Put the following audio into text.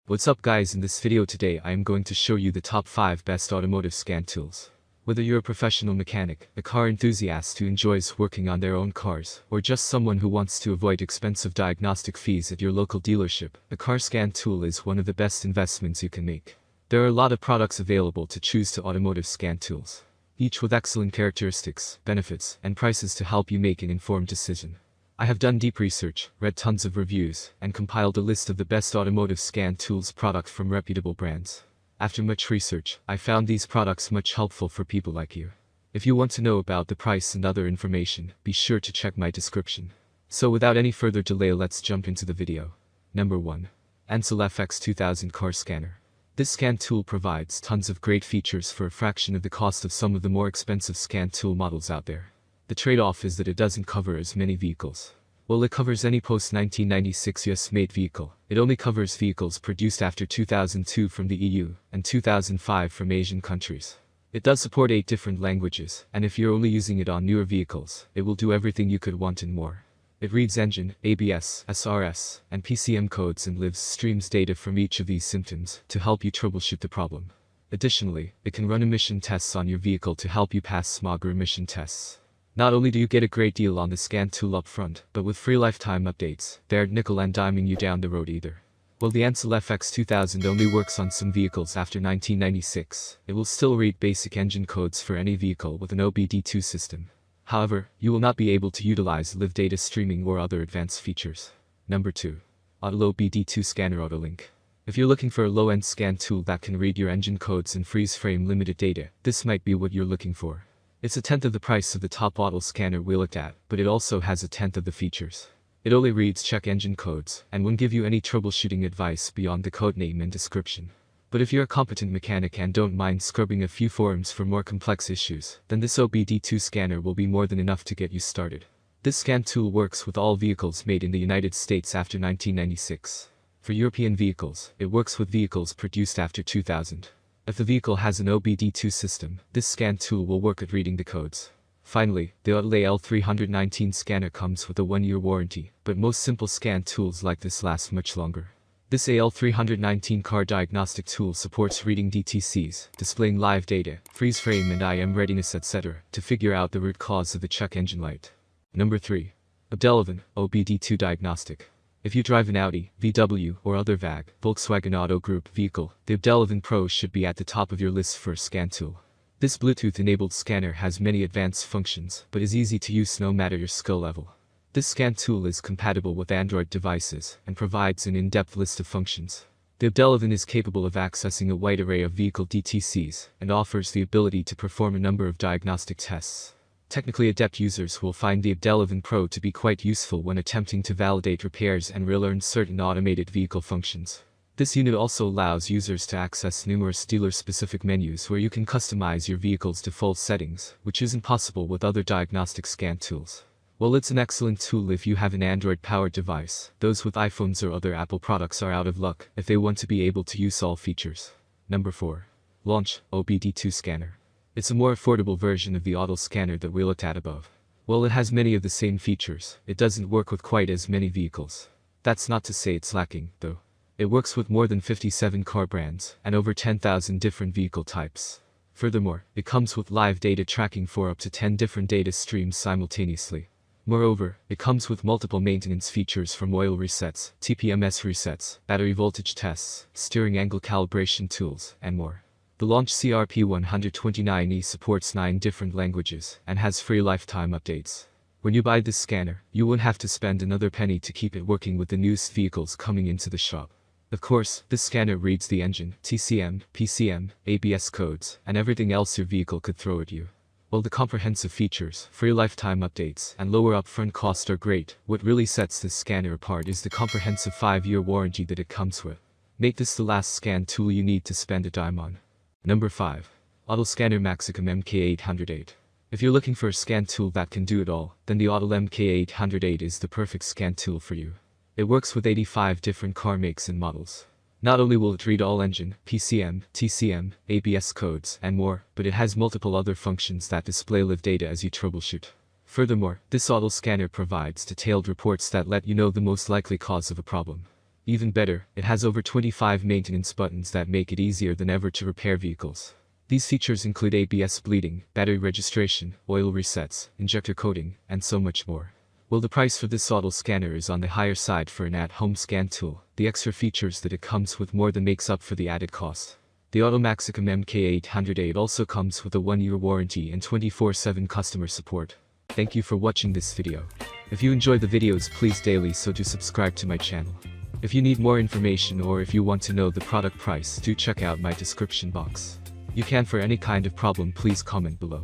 What's up guys, in this video today I am going to show you the top 5 best automotive scan tools. Whether you're a professional mechanic, a car enthusiast who enjoys working on their own cars, or just someone who wants to avoid expensive diagnostic fees at your local dealership, a car scan tool is one of the best investments you can make. There are a lot of products available to choose to automotive scan tools, each with excellent characteristics, benefits, and prices to help you make an informed decision. I have done deep research, read tons of reviews, and compiled a list of the best automotive scan tools products from reputable brands. After much research, I found these products much helpful for people like you. If you want to know about the price and other information, be sure to check my description. So without any further delay, let's jump into the video. Number 1. ANCEL FX2000 Car Scanner. This scan tool provides tons of great features for a fraction of the cost of some of the more expensive scan tool models out there. The trade-off is that it doesn't cover as many vehicles. While it covers any post-1996 US-made vehicle, it only covers vehicles produced after 2002 from the EU and 2005 from Asian countries. It does support 8 different languages, and if you're only using it on newer vehicles, it will do everything you could want and more. It reads engine, ABS, SRS, and PCM codes and streams data from each of these symptoms to help you troubleshoot the problem. Additionally, it can run emission tests on your vehicle to help you pass smog or emission tests. Not only do you get a great deal on the scan tool up front, but with free lifetime updates, they aren't nickel and diming you down the road either. While the ANCEL FX2000 only works on some vehicles after 1996, it will still read basic engine codes for any vehicle with an OBD2 system. However, you will not be able to utilize live data streaming or other advanced features. Number 2. Autel OBD2 Scanner Autolink. If you're looking for a low-end scan tool that can read your engine codes and freeze-frame limited data, this might be what you're looking for. It's a tenth of the price of the top Autel scanner we looked at, but it also has a tenth of the features. It only reads check engine codes, and won't give you any troubleshooting advice beyond the code name and description. But if you're a competent mechanic and don't mind scrubbing a few forums for more complex issues, then this OBD2 scanner will be more than enough to get you started. This scan tool works with all vehicles made in the United States after 1996. For European vehicles, it works with vehicles produced after 2000. If the vehicle has an OBD2 system, this scan tool will work at reading the codes. Finally, the Autel AL319 scanner comes with a 1-year warranty, but most simple scan tools like this last much longer. This AL319 car diagnostic tool supports reading DTCs, displaying live data, freeze frame and IM readiness etc. to figure out the root cause of the check engine light. Number 3. OBDeleven, OBD2 Diagnostic. If you drive an Audi, VW, or other VAG, Volkswagen Auto Group vehicle, the OBDeleven Pro should be at the top of your list for a scan tool. This Bluetooth-enabled scanner has many advanced functions, but is easy to use no matter your skill level. This scan tool is compatible with Android devices, and provides an in-depth list of functions. The OBDeleven is capable of accessing a wide array of vehicle DTCs, and offers the ability to perform a number of diagnostic tests. Technically adept users will find the OBDeleven Pro to be quite useful when attempting to validate repairs and relearn certain automated vehicle functions. This unit also allows users to access numerous dealer-specific menus where you can customize your vehicle's default settings, which isn't possible with other diagnostic scan tools. While it's an excellent tool if you have an Android-powered device, those with iPhones or other Apple products are out of luck if they want to be able to use all features. Number 4. Launch OBD2 Scanner. It's a more affordable version of the Autel scanner that we looked at above. While it has many of the same features, it doesn't work with quite as many vehicles. That's not to say it's lacking, though. It works with more than 57 car brands, and over 10,000 different vehicle types. Furthermore, it comes with live data tracking for up to 10 different data streams simultaneously. Moreover, it comes with multiple maintenance features from oil resets, TPMS resets, battery voltage tests, steering angle calibration tools, and more. The Launch CRP129E supports 9 different languages, and has free lifetime updates. When you buy this scanner, you won't have to spend another penny to keep it working with the newest vehicles coming into the shop. Of course, this scanner reads the engine, TCM, PCM, ABS codes, and everything else your vehicle could throw at you. While the comprehensive features, free lifetime updates, and lower upfront cost are great, what really sets this scanner apart is the comprehensive 5-year warranty that it comes with. Make this the last scan tool you need to spend a dime on. Number 5. Autel Scanner MaxiCOM MK808. If you're looking for a scan tool that can do it all, then the Autel MK808 is the perfect scan tool for you. It works with 85 different car makes and models. Not only will it read all engine, PCM, TCM, ABS codes, and more, but it has multiple other functions that display live data as you troubleshoot. Furthermore, this Autel scanner provides detailed reports that let you know the most likely cause of a problem. Even better, it has over 25 maintenance buttons that make it easier than ever to repair vehicles. These features include ABS bleeding, battery registration, oil resets, injector coating, and so much more. While the price for this Autel scanner is on the higher side for an at-home scan tool, the extra features that it comes with more than makes up for the added cost. The Autel MaxiCOM MK808 also comes with a 1-year warranty and 24/7 customer support. Thank you for watching this video. If you enjoy the videos, please do subscribe to my channel. If you need more information or if you want to know the product price, do check out my description box. You can for any kind of problem, please comment below.